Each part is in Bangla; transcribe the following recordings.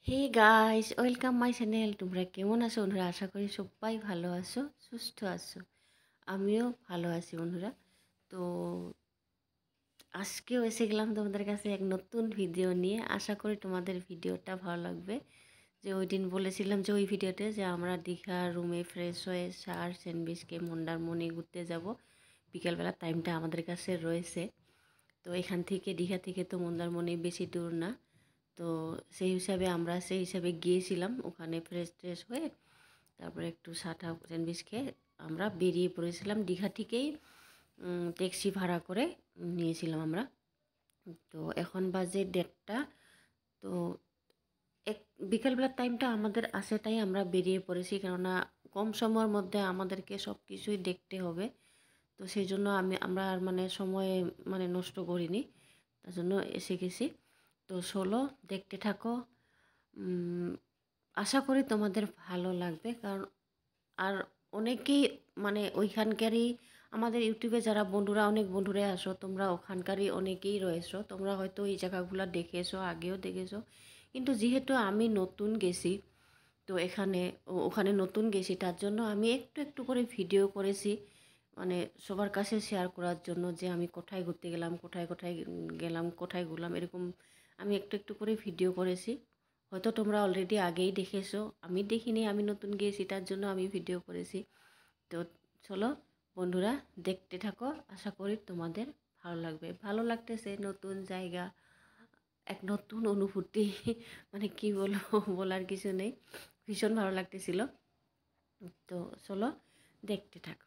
Hey guys, welcome my channel. তোমরা কেমন আছো বন্ধুরা? আশা করি সবাই ভালো আছো, সুস্থ আছো। আমিও ভালো আছি বন্ধুরা। তো আজকেও এসে গেলাম তোমাদের কাছে এক নতুন ভিডিও নিয়ে। আশা করি তোমাদের ভিডিওটা ভালো লাগবে। যে ওই দিন বলেছিলাম যে ওই ভিডিওতে যে আমরা দীঘা রুমে ফ্রেশ হয়ে সার স্যান্ডউইচকে মন্দারমণি ঘুরতে যাব। বিকালবেলা টাইমটা আমাদের কাছে রয়েছে। তো এখান থেকে দীঘা থেকে তো মন্দারমণি বেশি দূর না। তো সেই হিসাবে গিয়েছিলাম ওখানে ফ্রেশ ট্রেশ হয়ে। তারপরে একটু সাটা স্যান্ডউইচ খেয়ে আমরা বেরিয়ে পড়েছিলাম দীঘা থেকেই। ট্যাক্সি ভাড়া করে নিয়েছিলাম আমরা। তো এখন বাজে 1:30। তো এক বিকালবেলার টাইমটা আমাদের আছে, তাই আমরা বেরিয়ে পড়েছি, কেননা কম সময়ের মধ্যে আমাদেরকে সব কিছুই দেখতে হবে। তো সেই জন্য আমরা আর সময় নষ্ট করিনি, তার জন্য এসে গেছি। তো চলো দেখতে থাকো। আশা করি তোমাদের ভালো লাগবে, কারণ আর অনেকেই ওইখানকারই আমাদের ইউটিউবে যারা বন্ধুরা, অনেক বন্ধুরা আসো, তোমরা ওখানকারই অনেকেই রয়েছো। তোমরা হয়তো এই জায়গাগুলো দেখেছো, আগেও দেখেছো। কিন্তু যেহেতু আমি নতুন গেছি, তো ওখানে নতুন গেছি, তার জন্য আমি একটু একটু করে ভিডিও করেছি, সবার কাছে শেয়ার করার জন্য যে আমি কোথায় ঘুরতে গেলাম, কোথায় কোথায় গেলাম, কোথায় ঘুরলাম, এরকম আমি একটু একটু করে ভিডিও করেছি। হয়তো তোমরা অলরেডি আগেই দেখেছো, আমি দেখিনি, আমি নতুন গিয়েছি, তার জন্য আমি ভিডিও করেছি। তো চলো বন্ধুরা, দেখতে থাকো। আশা করি তোমাদের ভালো লাগবে। ভালো লাগতেছে, নতুন জায়গা, এক নতুন অনুভূতি। কি বলবো, বলার কিছু নেই। ভীষণ ভালো লাগতেছিল। তো চলো দেখতে থাকো।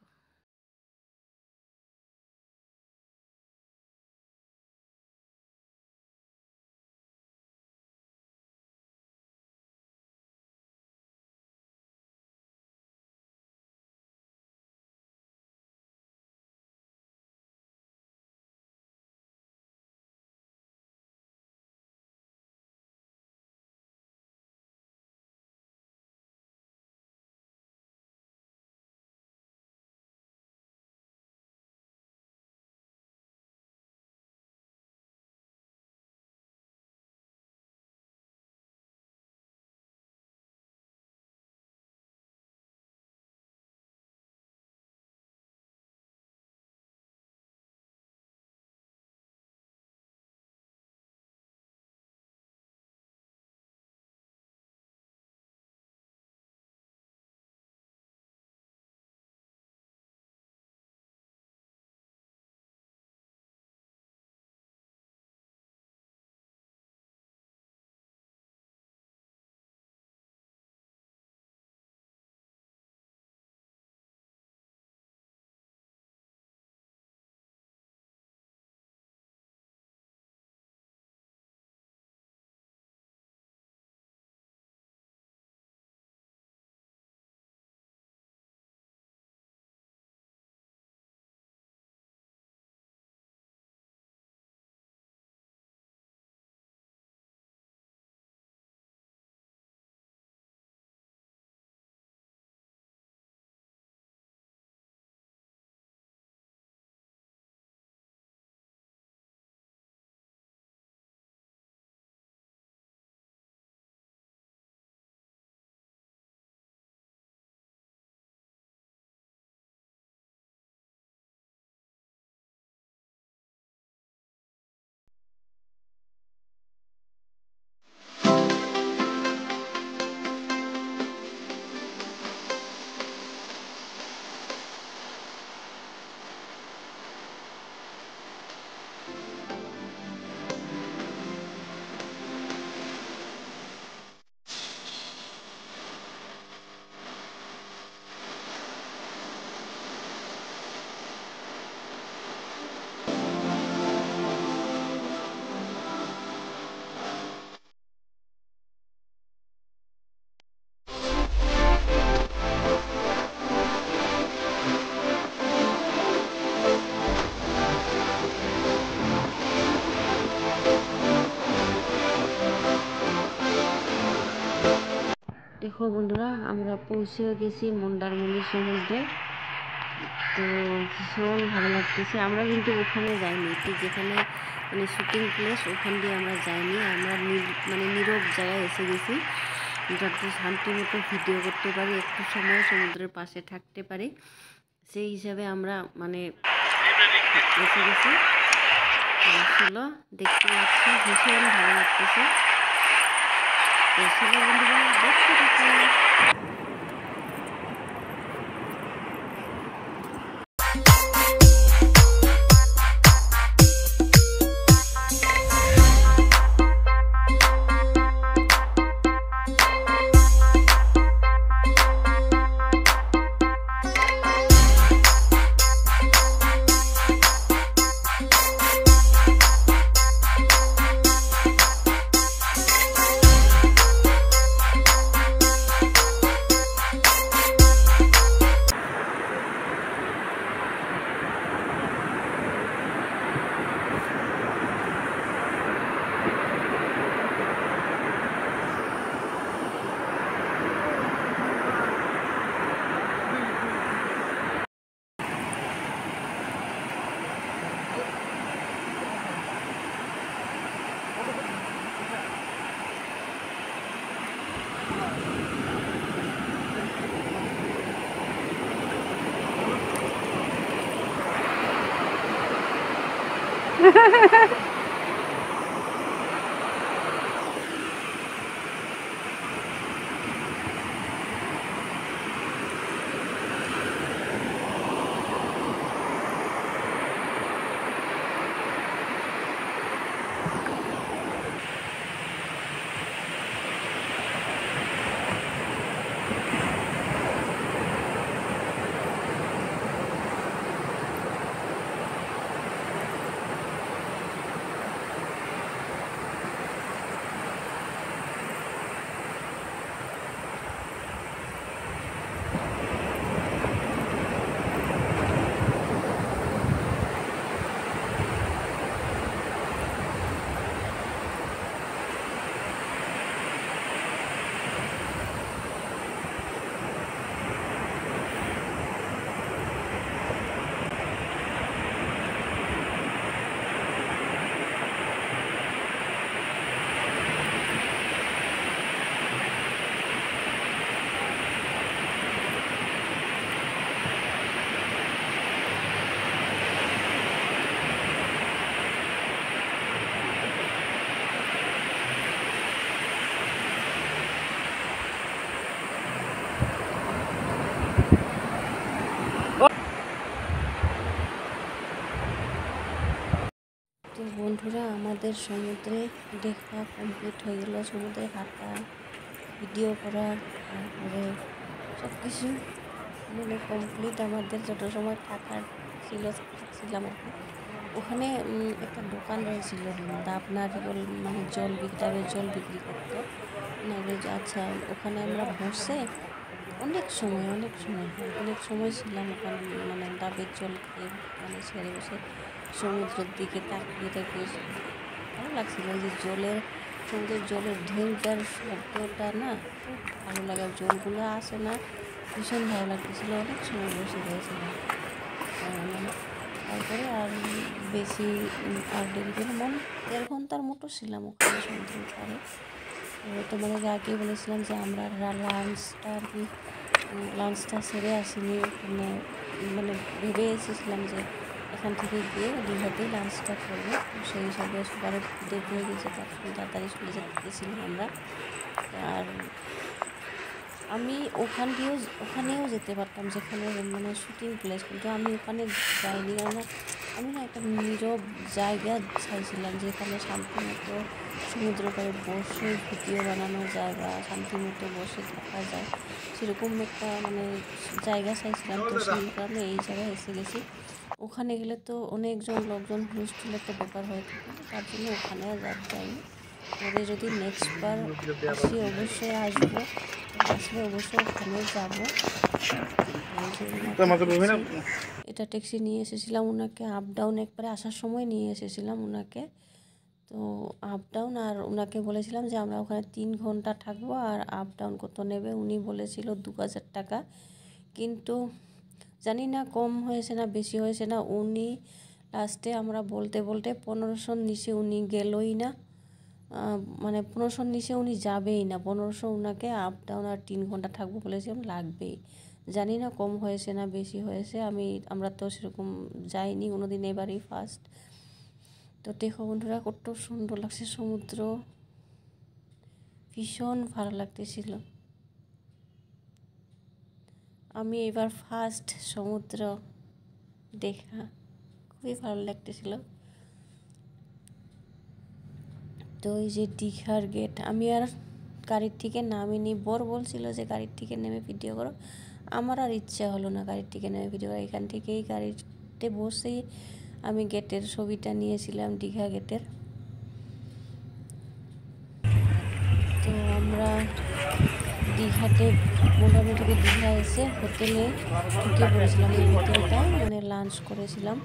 দেখো বন্ধুরা, আমরা পৌঁছে গেছি মন্দারমণি সমুদ্রে। তো ভীষণ ভালো লাগতেছে। আমরা কিন্তু ওখানে যাইনি, ঠিক যেখানে মানে শুটিং প্লেস ওখান দিয়ে আমরা যাইনি। আমরা মানে নীরব জায়গায় এসে গেছি, যাতে শান্তি মতো ভিডিও করতে পারি, একটু সময় সমুদ্রের পাশে থাকতে পারি, সেই হিসাবে আমরা মানে এসে গেছি। চলো দেখতে পাচ্ছি, ভীষণ ভালো লাগতেছে। তো চলো বন্ধুরা দেখতে থাকো। তো বন্ধুরা, আমাদের সমুদ্রে দেখা কমপ্লিট হয়ে গেল। সমুদ্রে হাঁটা, ভিডিও করা, তারপরে সব কিছু মানে কমপ্লিট। আমাদের যত সময় থাকার ছিল থাকছিলাম ওখানে। একটা দোকান রয়েছিল, ডাব নারিকেল মানে ডাবের জল বিক্রি করতো। আচ্ছা, ওখানে আমরা বসে অনেক সময় ছিলাম ওখানে, মানে ডাবের জল খেয়ে মানে ছেড়ে বসে সমুদ্রের দিকে তাকিয়ে তাকিয়ে ভালো লাগছিল। যে সমুদ্রের জলের ঢেউটার শব্দটা না খুব ভালো লাগে, জলগুলো আসে না, ভীষণ ভালো লাগতেছিল। অনেক সময় বসে রয়েছিলাম। তারপরে আর বেশি আর দেরি করে 1.5 ঘন্টার মতো ছিলাম ওখানে সমুদ্রের পাড়ে। তো তোমাদের আগে বলেছিলাম যে আমরা লাঞ্চটা সেরে আসিনি ওখানে, মানে ভেবে এসেছিলাম যে এখান থেকে গিয়ে দীঘাতেই লাঞ্চটা করবো। তো সেই হিসাবে সবার খিদে পেয়ে গেছে, তার জন্য তাড়াতাড়ি চলে যেতেছিলাম আমরা। আর আমি ওখানেও যেতে পারতাম, যেখানে মানে শুটিং প্লেস, কিন্তু আমি ওখানে যাইনি। কারণ আমি না একটা নীরব জায়গা চাইছিলাম, যেখানে শান্তি মতো সমুদ্র পাড়ে বসে ভিডিও বানানো যায় বা শান্তি মতো বসে থাকা যায়, সেরকম একটা মানে জায়গা চাইছিলাম। তো সেই কারণে এই জায়গায় এসে গেছি। ওখানে গেলে তো অনেকজন লোকজন হুলস্থুল একটা ব্যাপার হয়ে থাকে, তার জন্য ওখানে আর যাইনি। পরে যদি নেক্সট বার অবশ্যই আসবো, আসলে অবশ্যই ওখানে যাবো। এটা ট্যাক্সি নিয়ে এসেছিলাম ওনাকে, আপ ডাউন একবারে আসার সময় নিয়ে এসেছিলাম ওনাকে। তো আপ ডাউন, আর ওনাকে বলেছিলাম যে আমরা ওখানে 3 ঘন্টা থাকবো, আর আপ ডাউন কত নেবে উনি বলেছিল 2000 টাকা। কিন্তু জানি না কম হয়েছে না বেশি হয়েছে না। উনি লাস্টে আমরা বলতে বলতে 1500 নিচে উনি গেলই না, মানে 1500 নিচে উনি যাবেই না। 1500 ওনাকে আপ ডাউন আর 3 ঘন্টা থাকবো বলেছিলাম, লাগবেই। জানি না কম হয়েছে না বেশি হয়েছে, আমরা তো সেরকম যাইনি কোনোদিন, এবারই ফার্স্ট। তো দেখো বন্ধুরা কত সুন্দর লাগছে সমুদ্র, ভীষণ ভালো লাগতেছিল। আমি এবার ফার্স্ট সমুদ্র দেখা, খুবই ভালো লাগতেছিল। তো এই যে দীঘার গেট, আমি আর গাড়ির থেকে নামিনি। বর বলছিল যে গাড়ির থেকে নেমে ভিডিও করো, আমার আর ইচ্ছা হলো না গাড়ির থেকে নেমে ভিডিও করো। এখান থেকেই গাড়িতে বসেই আমি গেটের ছবিটা নিয়েছিলাম, দীঘা গেটের। তো আমরা দীঘাতে মোটামুটি দীঘা এসে হোটেলে ঢুকে পড়েছিলাম। এই হোটেলটা মানে লাঞ্চ করেছিলাম।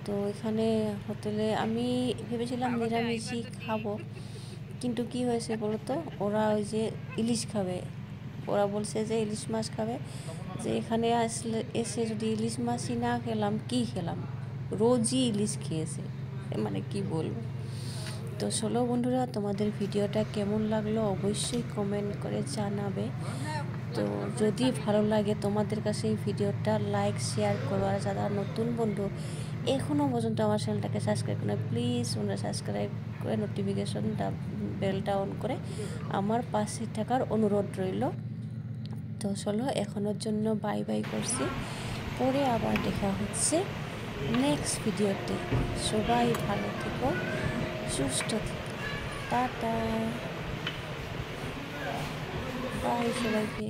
তো এখানে হোটেলে আমি ভেবেছিলাম নিরামিষই খাবো, কিন্তু কি হয়েছে বলো তো, ওরা ওই যে ইলিশ খাবে, ওরা বলছে যে ইলিশ মাছ খাবে। যে এখানে আসলে এসে যদি ইলিশ মাছই না খেলাম, কি খেলাম? রোজই ইলিশ খেয়েছে, মানে কি বলবো। তো চলো বন্ধুরা, তোমাদের ভিডিওটা কেমন লাগলো অবশ্যই কমেন্ট করে জানাবে। তো যদি ভালো লাগে তোমাদের কাছে এই ভিডিওটা লাইক শেয়ার করো। আর যারা নতুন বন্ধু এখনও পর্যন্ত আমার চ্যানেলটাকে সাবস্ক্রাইব করে, প্লিজ তোমরা সাবস্ক্রাইব করে নোটিফিকেশনটা বেলটা অন করে আমার পাশে থাকার অনুরোধ রইল। তো চলো এখনোর জন্য বাই বাই করছি, পরে আবার দেখা হচ্ছে নেক্সট ভিডিওতে। সবাই ভালো থেকো, সুস্থ থেকো, টাটা, বাই সবাইকে।